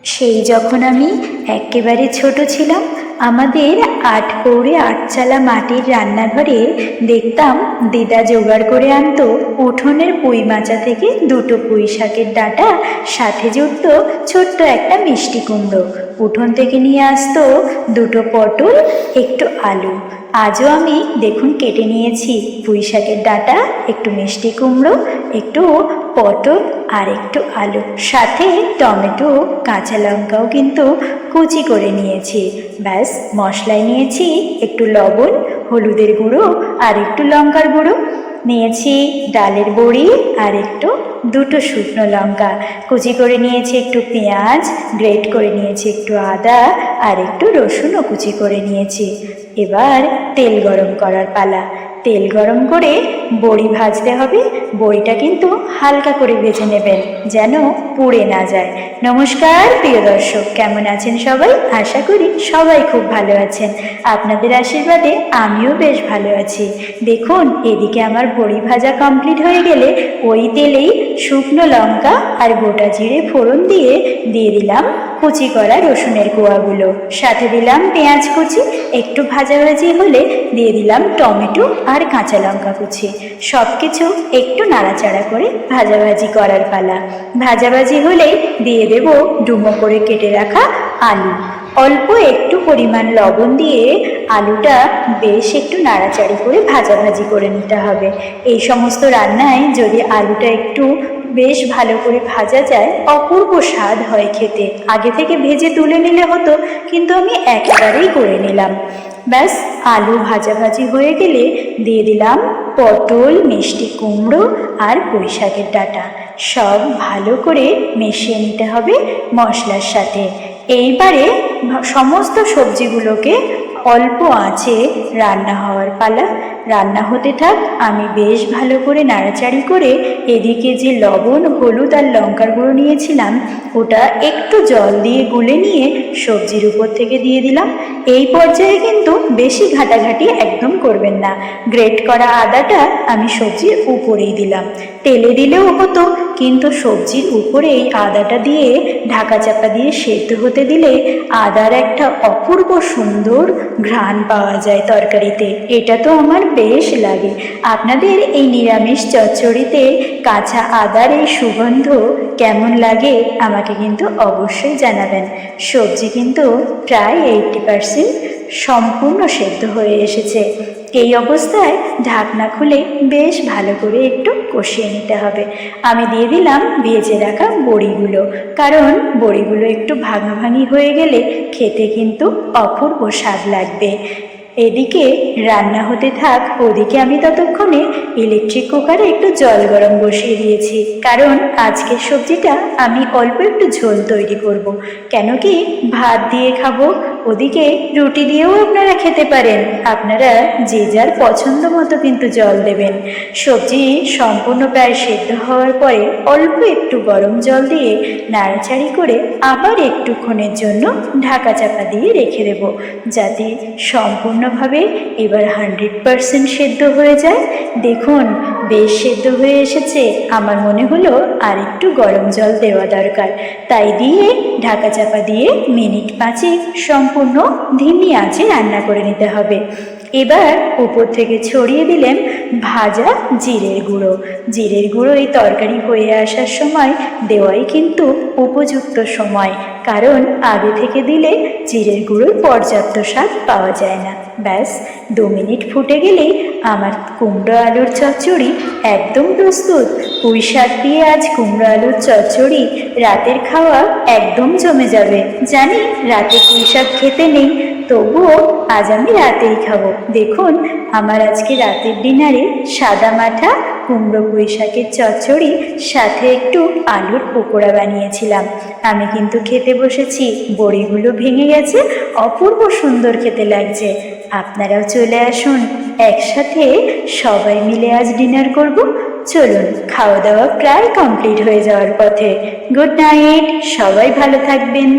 সেই যখন আমি একেবারে ছোট ছিলাম, আমাদের ৮ পৌড়ে ৮ চালা মাটির রান্নাঘরে দেখতাম দিদা জোগাড় করে আনতো উঠোনের পুঁই মাচা থেকে 2টো পুঁই শাকের ডাঁটা, সাথে জুটত ছোট্ট একটা মিষ্টি কুমড়ো। উঠোন থেকে নিয়ে আসতো 2টো পটল, একটু আলু। আজও আমি দেখুন কেটে নিয়েছি পুঁই শাকের ডাঁটা, একটু মিষ্টি কুমড়ো, একটু পটল আর একটু আলু, সাথে টমেটো, কাঁচা লঙ্কাও কিন্তু কুচি করে নিয়েছি। ব্যাস, মশলায় নিয়েছি একটু লবণ, হলুদের গুঁড়ো আর একটু লঙ্কার গুঁড়ো, নিয়েছি ডালের বড়ি আর একটু 2টো শুকনো লঙ্কা, কুচি করে নিয়েছি একটু পেঁয়াজ, গ্রেট করে নিয়েছি একটু আদা আর একটু রসুনও কুচি করে নিয়েছি। এবার তেল গরম করার পালা। তেল গরম করে বড়ি ভাজতে হবে। বড়িটা কিন্তু হালকা করে ভেজে নেবেন, যেন পুড়ে না যায়। নমস্কার প্রিয় দর্শক, কেমন আছেন সবাই? আশা করি সবাই খুব ভালো আছেন। আপনাদের আশীর্বাদে আমিও বেশ ভালো আছি। দেখুন, এদিকে আমার বড়ি ভাজা কমপ্লিট হয়ে গেলে ওই তেলেই শুকনো লঙ্কা আর গোটা জিরে ফোড়ন দিয়ে দিলাম কুচি করা রসুনের কোয়াগুলো, সাথে দিলাম পেঁয়াজ কুচি, একটু ভাজাভাজি হলে দিয়ে দিলাম টমেটো আর কাঁচা লঙ্কা কুচি। সব কিছু একটু নাড়াচাড়া করে ভাজাভাজি করার পালা। ভাজাভাজি হলেই দিয়ে দেব ডুমো করে কেটে রাখা আলু। অল্প একটু পরিমাণ লবণ দিয়ে আলুটা বেশ একটু নাড়াচাড়ি করে ভাজাভাজি করে নিতে হবে। এই সমস্ত রান্নায় যদি আলুটা একটু বেশ ভালো করে ভাজা যায়, অপূর্ব স্বাদ হয় খেতে। আগে থেকে ভেজে তুলে নিলে হতো, কিন্তু আমি একেবারেই করে নিলাম। ব্যাস, আলু ভাজাভাজি হয়ে গেলে দিয়ে দিলাম পটল, মিষ্টি কুমড়ো আর পুঁই শাকের ডাঁটা। সব ভালো করে মিশিয়ে নিতে হবে মশলার সাথে। এইবারে সমস্ত সবজিগুলোকে অল্প আঁচে রান্না হওয়ার পালা। রান্না হতে থাক, আমি বেশ ভালো করে নাড়াচাড়ি করে এদিকে যে লবণ, হলুদ আর লঙ্কার গুঁড়ো নিয়েছিলাম, ওটা একটু জল দিয়ে গুলে নিয়ে সবজির উপর থেকে দিয়ে দিলাম। এই পর্যায়ে কিন্তু বেশি ঘাটাঘাটি একদম করবেন না। গ্রেট করা আদাটা আমি সবজির উপরেই দিলাম। তেলে দিলেও হতো, কিন্তু সবজির উপরে এই আদাটা দিয়ে ঢাকা চাপা দিয়ে সেদ্ধ হতে দিলে আদার একটা অপূর্ব সুন্দর ঘ্রাণ পাওয়া যায় তরকারিতে। এটা তো আমার বেশ লাগে। আপনাদের এই নিরামিষ চচ্চড়িতে কাঁচা আদার এই সুগন্ধ কেমন লাগে আমাকে কিন্তু অবশ্যই জানাবেন। সবজি কিন্তু প্রায় 80% সম্পূর্ণ সেদ্ধ হয়ে এসেছে। এই অবস্থায় ঢাকনা খুলে বেশ ভালো করে একটু কষিয়ে নিতে হবে। আমি দিয়ে দিলাম ভেজে রাখা বড়িগুলো, কারণ বড়িগুলো একটু ভাঙাভাঙি হয়ে গেলে খেতে কিন্তু অপূর্ব স্বাদ লাগবে। এদিকে রান্না হতে থাক, ওদিকে আমি ততক্ষণে ইলেকট্রিক কুকারে একটু জল গরম বসিয়ে দিয়েছি, কারণ আজকের সবজিটা আমি অল্প একটু ঝোল তৈরি করব। কেন কি, ভাত দিয়ে খাবো, ওদিকে রুটি দিয়েও আপনারা খেতে পারেন। আপনারা যে যার পছন্দ মতো কিন্তু জল দেবেন। সবজি সম্পূর্ণ প্রায় সেদ্ধ হওয়ার পরে অল্প একটু গরম জল দিয়ে নাড়াচাড়ি করে আবার একটুক্ষণের জন্য ঢাকা চাপা দিয়ে রেখে দেব, যাতে সম্পূর্ণভাবে এবার 100% সেদ্ধ হয়ে যায়। দেখুন, বেশ সেদ্ধ হয়ে এসেছে। আমার মনে হলো আর একটু গরম জল দেওয়া দরকার, তাই দিয়ে ঢাকা চাপা দিয়ে মিনিট 5 সম্পূর্ণ ধিমি আঁচে রান্না করে নিতে হবে। এবার উপর থেকে ছড়িয়ে দিলেন ভাজা জিরের গুঁড়ো। জিরের গুঁড়ো এই তরকারি হয়ে আসার সময় দেওয়াই কিন্তু উপযুক্ত সময়, কারণ আগে থেকে দিলে জিরের গুঁড়োর পর্যাপ্ত স্বাদ পাওয়া যায় না। ব্যাস, 2 মিনিট ফুটে গেলেই আমার কুমড়ো আলুর চচ্চড়ি একদম প্রস্তুত। পুঁই শাক দিয়ে আজ কুমড়ো আলুর চচ্চড়ি রাতের খাওয়া একদম জমে যাবে। জানি রাতে পুঁই শাক খেতে নেই, তবুও আজ আমি রাতেই খাবো। দেখুন, আমার আজকে রাতের ডিনারে সাদা মাঠা কুমড়ো পুঁই শাকের চচ্চড়ি, সাথে একটু আলুর পকোড়া বানিয়েছিলাম। আমি কিন্তু খেতে বসেছি, বড়িগুলো ভেঙে গেছে, অপূর্ব সুন্দর খেতে লাগছে। আপনারাও চলে আসুন, একসাথে সবাই মিলে আজ ডিনার করব। চলুন, খাওয়া দাওয়া প্রায় কমপ্লিট হয়ে যাওয়ার পথে। গুড নাইট, সবাই ভালো থাকবেন।